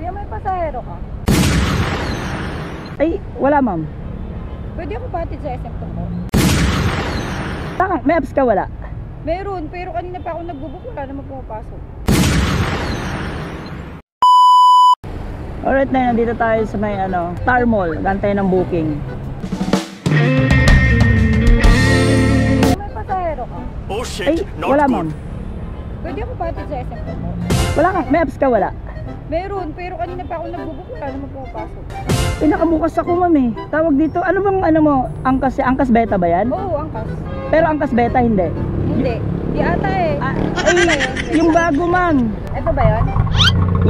Kuya, may pasahero ka? Ay, wala ma'am. Pwede ako patid sa SM Tungko? May apps ka wala? Meron, pero kanina pa ako nagbubuk, wala naman pumapasok. Alright na, nandito tayo sa may Star Mall. Gantay ng booking. May pasahero ka? Oh shit, Ay, not wala good. ma'am. Pwede ako patid sa SM Tungko? May apps ka wala? Meron, pero kanina pa ako nagbubuk, wala naman pumapasok. Nakabukas ako ma'am eh. Tawag dito, ano bang mo? Angkas beta ba yan? Oo, angkas. Pero angkas beta hindi. Hindi. Di ata eh. Ay, yung bago ma'am. Ito ba yun?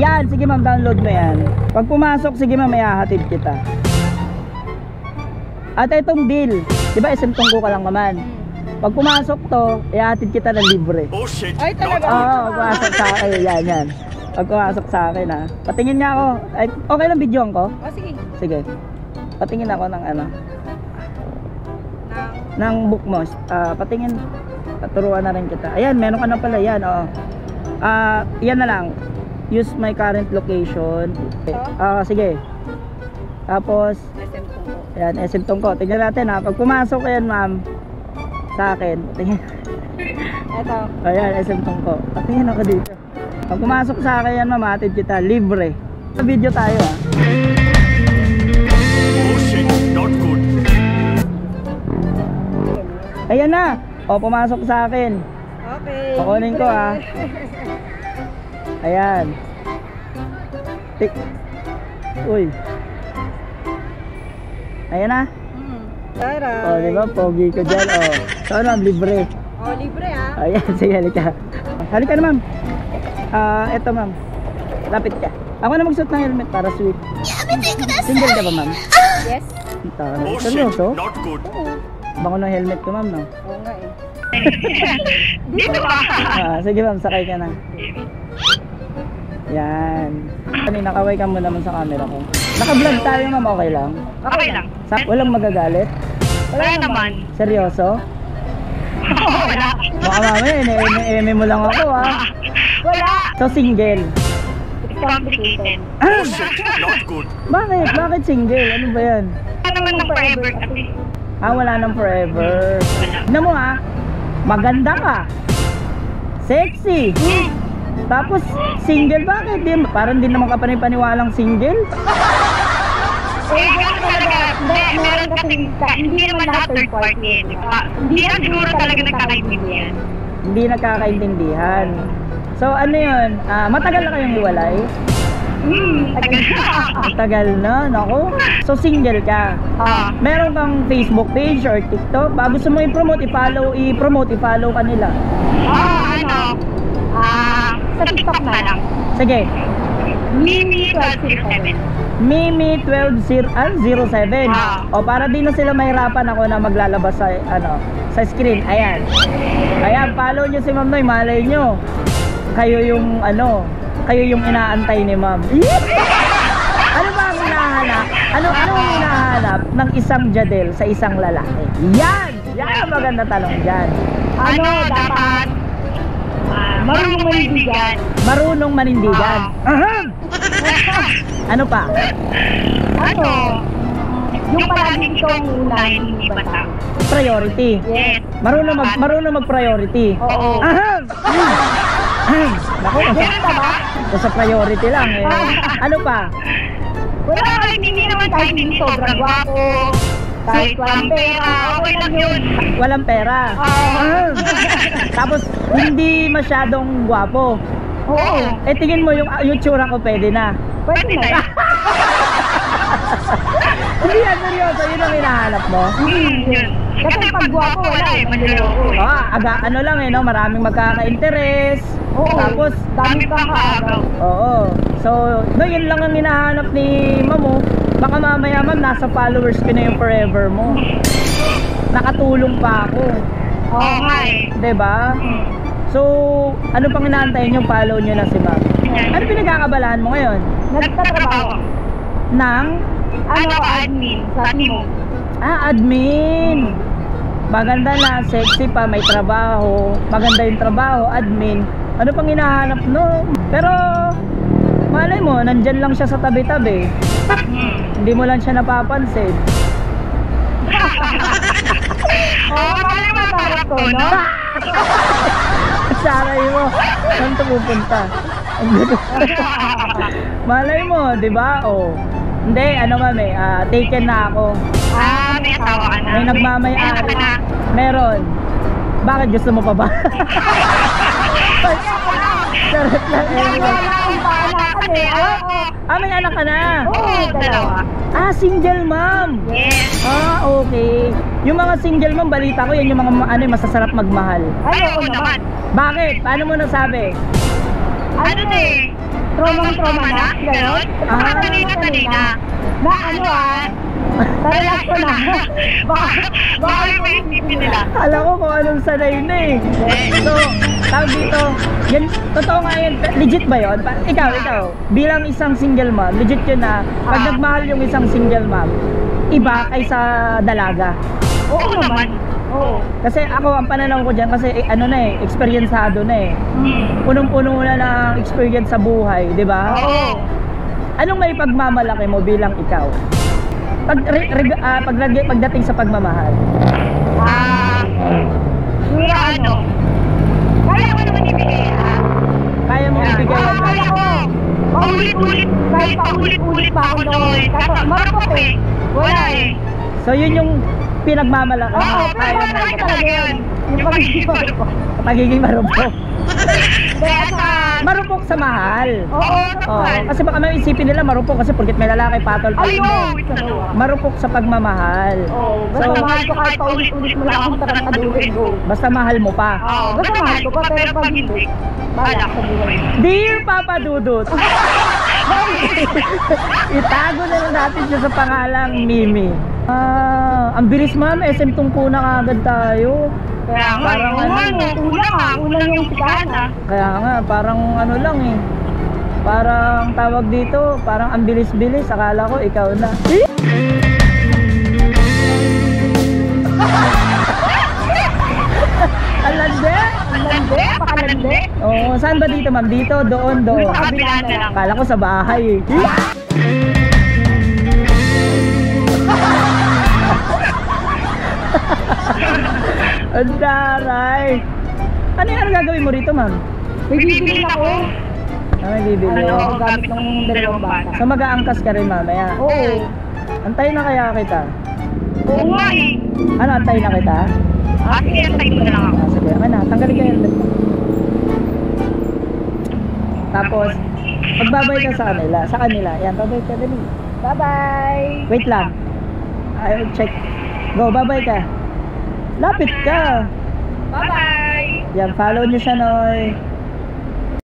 Yan, sige ma'am, download mo yan. Pag pumasok, sige ma'am, may hahatid kita. At itong deal, di ba SM Tungko ka lang naman? Pag pumasok to, ihahatid kita ng libre. Oh shit, Ay, talaga? Oo, pumasok sa akin, yan. Pag pumasok sa akin ha. Patingin niya ako. Ay, okay lang videoan ko? O, sige. Sige. Patingin ako ng Nang... ng book mo. Patingin. Turuan na rin kita. Ayan, meron ka na pala yan. Yan na lang. Use my current location. Sige. Tapos, SM Tungko. ayan, SM Tungko. Tingnan natin ha. Pag pumasok yan ma'am, sa akin. Tingin. Ito. Ayan, SM Tungko. Patingin ako dito. Pag pumasok sa akin yan ma'am, hatid kita. Libre. Sa video tayo ha. oh shit, not good. Ayan na. Pumasok sa akin. Okay. Kukunin ko ha. Ayan. Uy. Ayan na. Tara. Di ba? Pogi ko dyan. So ano, libre. Libre ah. Ayan, sige, halika. Halika na ma'am. Eto ma'am. Lapit ka. Ako na magsuot ng helmet para sweet. Single ka ba ma'am? Yes. Oh shit, Seryoso? not good. Oo. Bango ng helmet ko ma'am, no? Oo nga eh. Dito ba? Sige ma'am, sakay ka na. Yan. Nakaway ka mo naman sa camera ko. Naka-vlog tayo ma'am, okay lang? Okay lang. Walang magagalit? Wala naman. Seryoso? Wala. Baka mamaya, eme mo lang ako ha. Wala. So single? It's complicated. Oh shit, not good. Bakit? Bakit single? Ano ba yan? Wala naman ng forever kasi. Wala nang forever. Tignan mo ha, maganda ka. Sexy. Tapos single, bakit? Parang din naman ka panipaniwalang single. Ganun talaga. Meron kasi hindi naman lahat third party. Hindi na siguro talaga nagkakaintindihan. Hindi nagkakaintindihan. So ano yun? Matagal na kayong hiwalay? Tagal na. Tagal na, naku. So single ka. Meron kang Facebook page or TikTok? Gusto mo i-promote, i-follow ka nila. Sa TikTok na lang. Sige. Mimi 1207. Mimi 1207. Para di na sila mahirapan ako na maglalabas sa sa screen. Ayan, follow nyo si Ma'am Noy. Malay nyo, kayo yung inaantay ni Ma'am. Ano ba ang hinahanap? Ano ang hinahanap ng isang Jadel sa isang lalaki? Yan ang maganda tanong dyan. Dapat marunong manindigan. Marunong manindigan. Ano pa? Yung palaging ikaw ang unahin, hindi bata. Priority. Yes. Marunong mag-priority. Oo. Naku, sa priority lang eh. Ano pa? Wala, hindi naman kahit hindi sobrang gwapo. Kahit walang pera, okay lang yun. Walang pera. Tapos hindi masyadong gwapo. Oo. Tingin mo yung tsura ko, pwede na. Pwede na. Hindi yan, seryoso, yun ang hinahanap mo. Yun. Kasi pag gwapo, wala eh, manloloko eh. Maraming magkaka-interest. Tapos, dami kang kaagaw. oo. So, yun lang ang hinahanap ni Mamo. Baka mamaya ma'am, nasa followers ko na yung forever mo. Nakatulong pa ako. Oo nga eh. Diba? So, ano pang inaantayin nyo? Follow nyo na si Ma'am. Ano pinagkakabalahan mo ngayon? Nagtatrabaho. Nang? Admin. Sa Timo. Admin. Maganda na, sexy pa, may trabaho. Maganda yung trabaho, admin. Ano pang hinahanap no? Pero, malay Malay mo, nandyan lang siya sa tabi-tabi. Hindi mo lang siya napapansin. Oo, parang masarap ko, no? Saray mo, saan ito pupunta? Ang gulo. Malay mo, di ba? Oh. Hindi, ano mami, taken na ako. May asawa ka na. May nagmamay-ari. Meron. Bakit gusto mo pa ba? Charot lang. May anak ka na. Oo, dalawa. Single mom. Yes. Okay. Yung mga single mom, balita ko, yan yung mga masasarap magmahal. Ay, oo naman. Bakit? Paano mo nasabi? Ano eh? Trauma na? Ganon? Kanina. Na ano Talalas ko na. Baka yung may isipin nila. Alam ko kung anong sanay na eh. So, tawag dito, yan, totoo nga yan, legit ba yun? Ikaw, bilang isang single mom, legit yun na, pag nagmahal yung isang single mom, iba kaysa dalaga. Oo naman. Oo. Kasi ako, ang pananaw ko dyan, kasi experiencado na eh. Punong-puno na ng experience sa buhay, di ba? Oo. Anong may pagmamalaki mo bilang ikaw? Pagdating sa pagmamahal. Kaya ano? Kaya mo naman ibigay Kaya mo ibigay yan. Kaya ko. Paulit-ulit. Kahit paulit-ulit pa ako noon. Kaso marupok eh. Wala eh. So yun yung pinagmamalaki. Oo, pero malaki talaga yun. Yung pagiging marupok. Pagiging marupok. Kaya sa... Marupok sa mahal. Oo, Kasi baka may isipin nila marupok kasi porket may lalaki patol pa rin. Marupok sa pagmamahal. Oo, basta mahal ko kahit paulit-ulit mo lang akong tarantaduhin ko. Basta mahal mo pa. Oo, basta mahal ko pa, pero pag hindi, bahala ko sa buhay. Dear Papa Dudut. Itago na lang natin siya sa pangalang Mimi. Ang bilis ma'am, SM Tungkuna kagad tayo. Kaya nga, Parang ulang yung sikana. Kaya nga, parang ano lang eh. Parang tawag dito, parang ang bilis-bilis. Akala ko ikaw na. Alande? Lande? Pakalande? Oo, saan ba dito ma'am? Dito, doon. Sa kabila na lang. Akala ko sa bahay eh. Ang taray. Ano yung gagawin mo rito ma'am? May bibili ako. May bibili. Ano, gamit ng dalawang bata. So mag-aangkas ka rin mamaya. Oo. Antayin na kaya kita. Oo nga eh. Ano, antayin na kita? Sige, antayin mo na lang ako. Sige, ano na, tanggalin ka yung helmet mo. Tapos, magbabay ka sa kanila. Yan, babay ka dali. Bye-bye. Wait lang. I'll check. Go, babay ka. Lapit ka. Bye-bye. Yan, follow nyo siya, Noy.